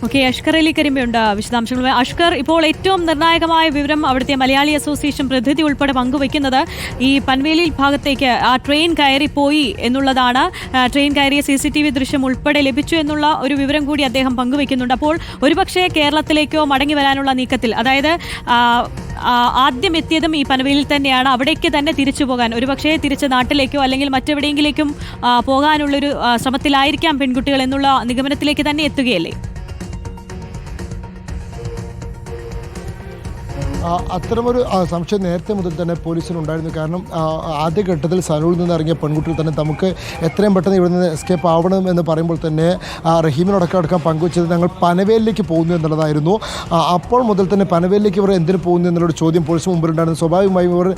Okay, Ashkar Ali കരിമ്പയുണ്ട് വിശദാംശങ്ങളുമായി. അഷ്കർ, ഇപ്പോൾ ഏറ്റവും നിർണായകമായ വിവരം അവിടുത്തെ മലയാളി അസോസിയേഷൻ പ്രതിനിധി ഉൾപ്പെടെ പങ്കുവയ്ക്കുന്നത് ഈ പൻവേലിൽ ഭാഗത്തേക്ക് ആ ട്രെയിൻ കയറിപ്പോയി എന്നുള്ളതാണ്. ട്രെയിൻ കയറിയ CCTV ദൃശ്യം ഉൾപ്പെടെ ലഭിച്ചു എന്നുള്ള ഒരു വിവരം കൂടി അദ്ദേഹം പങ്കുവയ്ക്കുന്നുണ്ട്. അപ്പോൾ ഒരുപക്ഷെ കേരളത്തിലേക്കോ മടങ്ങി വരാനുള്ള നീക്കത്തിൽ, അതായത് ആദ്യം എത്തിയതും ഈ പനവേലിൽ തന്നെയാണ്, അവിടേക്ക് തന്നെ തിരിച്ചു പോകാൻ, ഒരുപക്ഷെ തിരിച്ച് നാട്ടിലേക്കോ അല്ലെങ്കിൽ മറ്റെവിടെയെങ്കിലേക്കും പോകാനുള്ളൊരു ശ്രമത്തിലായിരിക്കാം പെൺകുട്ടികൾ എന്നുള്ള നിഗമനത്തിലേക്ക് തന്നെ എത്തുകയല്ലേ? അത്തരമൊരു സംശയം നേരത്തെ മുതൽ തന്നെ പോലീസിനുണ്ടായിരുന്നു. കാരണം ആദ്യഘട്ടത്തിൽ സലൂണിൽ നിന്ന് ഇറങ്ങിയ പെൺകുട്ടികൾ തന്നെ നമുക്ക് എത്രയും പെട്ടെന്ന് ഇവിടെ നിന്ന് എസ്കേപ്പ് ആവണം എന്ന് പറയുമ്പോൾ തന്നെ റഹീമിനോടക്കം പങ്കുവച്ചത് ഞങ്ങൾ പനവേലിലേക്ക് പോകുന്നു എന്നുള്ളതായിരുന്നു. അപ്പോൾ മുതൽ തന്നെ പനവേലിലേക്ക് ഇവർ എന്തിനു പോകുന്നു എന്നുള്ളൊരു ചോദ്യം പോലീസ് മുമ്പിലുണ്ടായിരുന്നു. സ്വാഭാവികമായും ഇവർ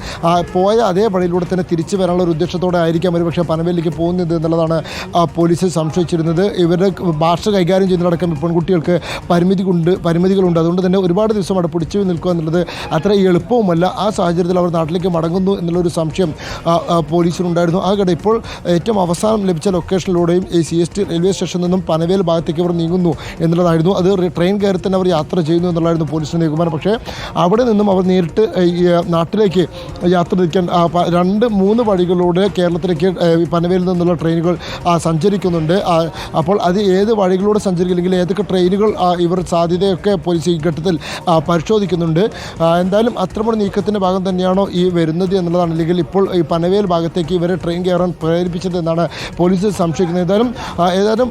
പോയ അതേ വഴിയിലൂടെ തന്നെ തിരിച്ചു വരാനുള്ള ഒരു ഉദ്ദേശത്തോടെ ആയിരിക്കാം ഒരു പക്ഷേ പനവേലിലേക്ക് പോകുന്നത് എന്നുള്ളതാണ് പോലീസ് സംശയിച്ചിരുന്നത്. ഇവരുടെ ഭാഷ കൈകാര്യം ചെയ്യുന്നതടക്കം പെൺകുട്ടികൾക്ക് പരിമിതികളുണ്ട്. അതുകൊണ്ട് തന്നെ ഒരുപാട് ദിവസം അവിടെ പിടിച്ചു നിൽക്കുക എന്നുള്ളത് അത്ര എളുപ്പവുമല്ല. ആ സാഹചര്യത്തിൽ അവർ നാട്ടിലേക്ക് മടങ്ങുന്നു എന്നുള്ളൊരു സംശയം പോലീസിനുണ്ടായിരുന്നു. ആകട്ടെ ഇപ്പോൾ ഏറ്റവും അവസാനം ലഭിച്ച ലൊക്കേഷനിലൂടെയും ഈ CST റെയിൽവേ സ്റ്റേഷനിൽ നിന്നും പനവേൽ ഭാഗത്തേക്ക് അവർ നീങ്ങുന്നു എന്നുള്ളതായിരുന്നു. അത് ട്രെയിൻ കയറി തന്നെ അവർ യാത്ര ചെയ്യുന്നു എന്നുള്ളതായിരുന്നു പോലീസിൻ്റെ നിഗമനം. പക്ഷേ അവിടെ നിന്നും അവർ നേരിട്ട് നാട്ടിലേക്ക് യാത്ര തിരിക്കാൻ 2-3 വഴികളിലൂടെ കേരളത്തിലേക്ക് പനവേലിൽ നിന്നുള്ള ട്രെയിനുകൾ സഞ്ചരിക്കുന്നുണ്ട്. അപ്പോൾ അത് ഏത് വഴികളിലൂടെ സഞ്ചരിക്കില്ലെങ്കിൽ ഏതൊക്കെ ട്രെയിനുകൾ ഇവർ സാധ്യതയൊക്കെ പോലീസ് ഈ ഘട്ടത്തിൽ പരിശോധിക്കുന്നുണ്ട്. എന്തായാലും അത്തരമൊരു നീക്കത്തിൻ്റെ ഭാഗം തന്നെയാണോ ഈ വരുന്നത് എന്നുള്ളതാണ്, അല്ലെങ്കിൽ ഇപ്പോൾ ഈ പനവേൽ ഭാഗത്തേക്ക് ഇവരെ ട്രെയിൻ കയറാൻ പ്രേരിപ്പിച്ചത് എന്നാണ് പോലീസ് സംശയിക്കുന്നത്. ഏതായാലും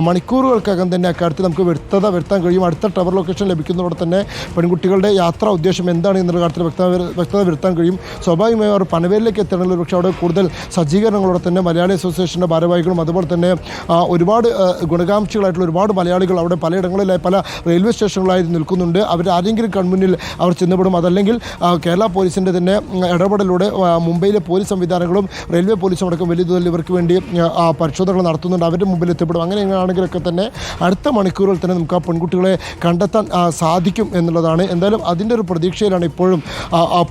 മണിക്കൂറുകൾക്കകം തന്നെ അക്കാര്യത്തിൽ നമുക്ക് വ്യക്തത വരുത്താൻ കഴിയും. അടുത്ത ടവർ ലൊക്കേഷൻ ലഭിക്കുന്നതോടെ തന്നെ പെൺകുട്ടികളുടെ യാത്രാ ഉദ്ദേശം എന്താണ് എന്നുള്ള കാര്യത്തിൽ വ്യക്തത വരുത്താൻ കഴിയും. സ്വാഭാവികമായും അവർ പനവേലിലേക്ക് എത്തണമെങ്കിൽ പക്ഷേ അവിടെ കൂടുതൽ സജ്ജീകരണങ്ങളോടെ തന്നെ മലയാളി അസോസിയേഷൻ്റെ ഭാരവാഹികളും അതുപോലെ തന്നെ ഒരുപാട് ഗുണകാംക്ഷികളായിട്ടുള്ള ഒരുപാട് മലയാളികൾ അവിടെ പലയിടങ്ങളിലായി പല റെയിൽവേ സ്റ്റേഷനുകളായി നിൽക്കുന്നുണ്ട്. അവരാരെങ്കിലും കൺമുന്നിൽ അവർ ചെന്നപ്പെടും. അതല്ലെങ്കിൽ കേരള പോലീസിൻ്റെ തന്നെ ഇടപെടലോടെ മുംബൈയിലെ പോലീസ് സംവിധാനങ്ങളും റെയിൽവേ പോലീസും അടക്കം വലിയ തോതിൽ ഇവർക്ക് വേണ്ടി പരിശോധനകൾ നടത്തുന്നുണ്ട്. അവരുടെ മുമ്പിൽ എത്തിപ്പെടും. അങ്ങനെയാണെങ്കിലൊക്കെ തന്നെ അടുത്ത മണിക്കൂറുകളിൽ തന്നെ നമുക്ക് ആ പെൺകുട്ടികളെ കണ്ടെത്താൻ സാധിക്കും എന്നുള്ളതാണ്. എന്തായാലും അതിൻ്റെ ഒരു പ്രതീക്ഷയിലാണ് ഇപ്പോഴും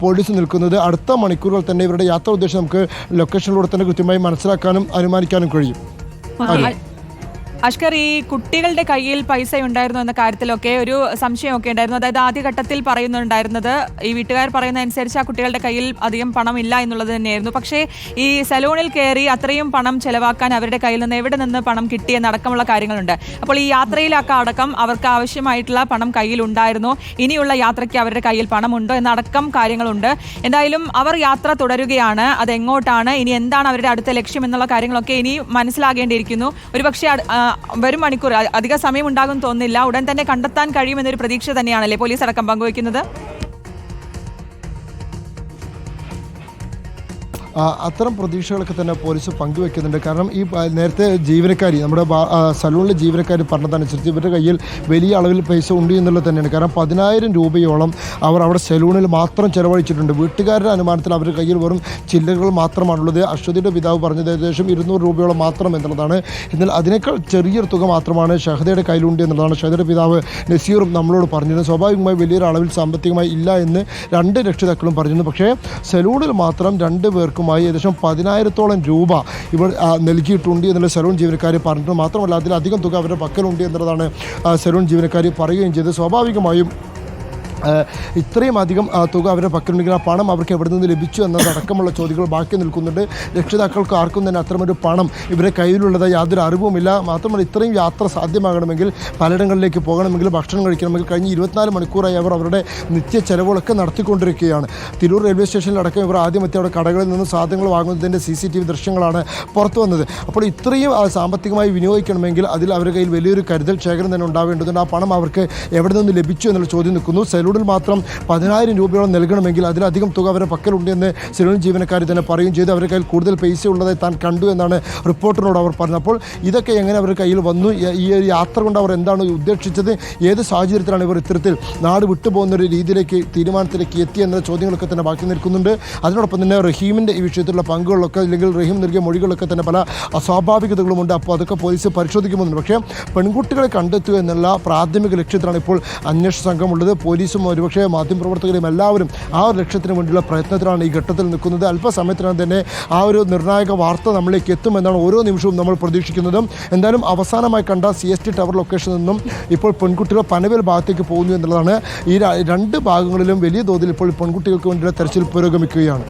പോലീസ് നിൽക്കുന്നത്. അടുത്ത മണിക്കൂറുകൾ തന്നെ ഇവരുടെ യാത്രാ ഉദ്ദേശം നമുക്ക് ലൊക്കേഷനിലൂടെ തന്നെ കൃത്യമായി മനസ്സിലാക്കാനും അനുമാനിക്കാനും കഴിയും. അഷ്കർ, ഈ കുട്ടികളുടെ കയ്യിൽ പൈസ ഉണ്ടായിരുന്നു എന്ന കാര്യത്തിലൊക്കെ ഒരു സംശയമൊക്കെ ഉണ്ടായിരുന്നു. അതായത് ആദ്യഘട്ടത്തിൽ പറയുന്നുണ്ടായിരുന്നത്, ഈ വീട്ടുകാർ പറയുന്ന അനുസരിച്ച് ആ കുട്ടികളുടെ കയ്യിൽ അധികം പണമില്ല എന്നുള്ളത് തന്നെയായിരുന്നു. പക്ഷേ ഈ സലൂണിൽ കയറി അത്രയും പണം ചെലവാക്കാൻ അവരുടെ കയ്യിൽ നിന്ന് എവിടെ നിന്ന് പണം കിട്ടിയെന്നടക്കമുള്ള കാര്യങ്ങളുണ്ട്. അപ്പോൾ ഈ യാത്രയിലൊക്കെ അടക്കം അവർക്ക് ആവശ്യമായിട്ടുള്ള പണം കയ്യിലുണ്ടായിരുന്നു. ഇനിയുള്ള യാത്രയ്ക്ക് അവരുടെ കയ്യിൽ പണമുണ്ടോ എന്നടക്കം കാര്യങ്ങളുണ്ട്. എന്തായാലും അവർ യാത്ര തുടരുകയാണ്. അതെങ്ങോട്ടാണ്, ഇനി എന്താണ് അവരുടെ അടുത്ത ലക്ഷ്യം എന്നുള്ള കാര്യങ്ങളൊക്കെ ഇനി മനസ്സിലാകേണ്ടിയിരിക്കുന്നു. ഒരുപക്ഷെ വരും മണിക്കൂർ, അധിക സമയം ഉണ്ടാകും തോന്നുന്നില്ല, ഉടൻ തന്നെ കണ്ടെത്താൻ കഴിയുമെന്നൊരു പ്രതീക്ഷ തന്നെയാണല്ലേ പോലീസ് അടക്കം പങ്കുവയ്ക്കുന്നത്? അത്തരം പ്രതീക്ഷകളൊക്കെ തന്നെ പോലീസ് പങ്കുവെക്കുന്നുണ്ട്. കാരണം ഈ നേരത്തെ ജീവനക്കാരി, നമ്മുടെ സലൂണിലെ ജീവനക്കാർ പറഞ്ഞതനുസരിച്ച് ഇവരുടെ കയ്യിൽ വലിയ അളവിൽ പൈസ ഉണ്ട് എന്നുള്ളത് തന്നെയാണ്. കാരണം 10,000 രൂപയോളം അവർ അവിടെ സലൂണിൽ മാത്രം ചെലവഴിച്ചിട്ടുണ്ട്. വീട്ടുകാരുടെ അനുമാനത്തിൽ അവരുടെ കയ്യിൽ വെറും ചില്ലകൾ മാത്രമാണുള്ളത്. അശ്വതിയുടെ പിതാവ് പറഞ്ഞത് ഏകദേശം 200 രൂപയോളം മാത്രം എന്നുള്ളതാണ്. എന്നാൽ അതിനേക്കാൾ ചെറിയൊരു തുക മാത്രമാണ് ഷഹദയുടെ കയ്യിലുണ്ട് എന്നുള്ളതാണ് ഷഹദയുടെ പിതാവ് നസീറും നമ്മളോട് പറഞ്ഞിരുന്നത്. സ്വാഭാവികമായി വലിയൊരു അളവിൽ സാമ്പത്തികമായി ഇല്ല എന്ന് 2 രക്ഷിതാക്കളും പറഞ്ഞിരുന്നു. പക്ഷേ സലൂണിൽ മാത്രം 2 പേർക്കും ഏകദേശം 10,000-ഓളം രൂപ ഇവർ നൽകിയിട്ടുണ്ട് എന്നുള്ള സലൂൺ ജീവനക്കാർ പറഞ്ഞിട്ട് മാത്രമല്ല അതിലധികം തുക അവരുടെ പക്കലുണ്ട് എന്നുള്ളതാണ് സലൂൺ ജീവനക്കാർ പറയുകയും ചെയ്തത്. സ്വാഭാവികമായും ഇത്രയും അധികം തുക അവരുടെ പക്കലുണ്ടെങ്കിൽ ആ പണം അവർക്ക് എവിടെ നിന്ന് ലഭിച്ചു എന്നതടക്കമുള്ള ചോദ്യങ്ങൾ ബാക്കി നിൽക്കുന്നുണ്ട്. രക്ഷിതാക്കൾക്ക് ആർക്കും തന്നെ അത്തരമൊരു പണം ഇവരുടെ കയ്യിലുള്ളതായി യാതൊരു അറിവുമില്ല. മാത്രമല്ല ഇത്രയും യാത്ര സാധ്യമാകണമെങ്കിൽ, പലയിടങ്ങളിലേക്ക് പോകണമെങ്കിൽ, ഭക്ഷണം കഴിക്കണമെങ്കിൽ കഴിഞ്ഞ 24 മണിക്കൂറായി അവർ അവരുടെ നിത്യ ചെലവുകളൊക്കെ നടത്തിക്കൊണ്ടിരിക്കുകയാണ്. തിരൂർ റെയിൽവേ സ്റ്റേഷനിലടക്കം ഇവർ ആദ്യമെത്തി അവിടെ കടകളിൽ നിന്ന് സാധനങ്ങൾ വാങ്ങുന്നതിൻ്റെ CCTV ദൃശ്യങ്ങളാണ് പുറത്തു വന്നത്. അപ്പോൾ ഇത്രയും സാമ്പത്തികമായി വിനിയോഗിക്കണമെങ്കിൽ അതിൽ അവരുടെ കയ്യിൽ വലിയൊരു കരുതൽ ശേഖരം തന്നെ ഉണ്ടാവേണ്ടതുണ്ട്. ആ പണം അവർക്ക് എവിടെ നിന്ന് ലഭിച്ചു എന്നുള്ള ചോദ്യം നിൽക്കുന്നു. സലൂണിൽ മാത്രം 10,000 രൂപയോളം നൽകണമെങ്കിൽ അതിലധികം തുക അവരുടെ പക്കലുണ്ട് എന്ന് സലൂൺ ജീവനക്കാർ തന്നെ പറയുകയും ചെയ്തു. അവരുടെ കയ്യിൽ കൂടുതൽ പൈസ ഉള്ളതായി താൻ കണ്ടു എന്നാണ് റിപ്പോർട്ടറിനോട് അവർ പറഞ്ഞത്. അപ്പോൾ ഇതൊക്കെ എങ്ങനെ അവരുടെ കയ്യിൽ വന്നു, ഈ ഒരു യാത്ര കൊണ്ട് അവർ എന്താണ് ഉദ്ദേശിച്ചത്, ഏത് സാഹചര്യത്തിലാണ് ഇവർ ഇത്തരത്തിൽ നാട് വിട്ടുപോകുന്ന ഒരു രീതിയിലേക്ക് തീരുമാനത്തിലേക്ക് എത്തി എന്ന ചോദ്യങ്ങളൊക്കെ തന്നെ ബാക്കി നിൽക്കുന്നുണ്ട്. അതിനോടൊപ്പം തന്നെ റഹീമിൻ്റെ ഈ വിഷയത്തിലുള്ള പങ്കുകളൊക്കെ, അല്ലെങ്കിൽ റഹീം നൽകിയ മൊഴികളൊക്കെ തന്നെ പല അസ്വാഭാവികതകളുമുണ്ട്. അപ്പോൾ അതൊക്കെ പോലീസ് പരിശോധിക്കുന്നുണ്ട്. പക്ഷേ പെൺകുട്ടികളെ കണ്ടെത്തുക എന്നുള്ള പ്രാഥമിക ലക്ഷ്യത്തിലാണ് ഇപ്പോൾ അന്വേഷണ സംഘമുള്ളത്. പോലീസും പോലീസും ഒരുപക്ഷെ മാധ്യമപ്രവർത്തകരും എല്ലാവരും ആ ഒരു ലക്ഷ്യത്തിന് വേണ്ടിയുള്ള പ്രയത്നത്തിലാണ് ഈ ഘട്ടത്തിൽ നിൽക്കുന്നത്. അല്പസമയത്തിനകം തന്നെ ആ ഒരു നിർണായക വാർത്ത നമ്മളിലേക്ക് എത്തുമെന്നാണ് ഓരോ നിമിഷവും നമ്മൾ പ്രതീക്ഷിക്കുന്നതും. എന്തായാലും അവസാനമായി കണ്ട CST ടവർ ലൊക്കേഷനിൽ നിന്നും ഇപ്പോൾ പെൺകുട്ടികൾ പനവേൽ ഭാഗത്തേക്ക് പോകുന്നു എന്നുള്ളതാണ്. ഈ രണ്ട് ഭാഗങ്ങളിലും വലിയ തോതിൽ ഇപ്പോൾ പെൺകുട്ടികൾക്ക് വേണ്ടിയുള്ള തെരച്ചിൽ പുരോഗമിക്കുകയാണ്.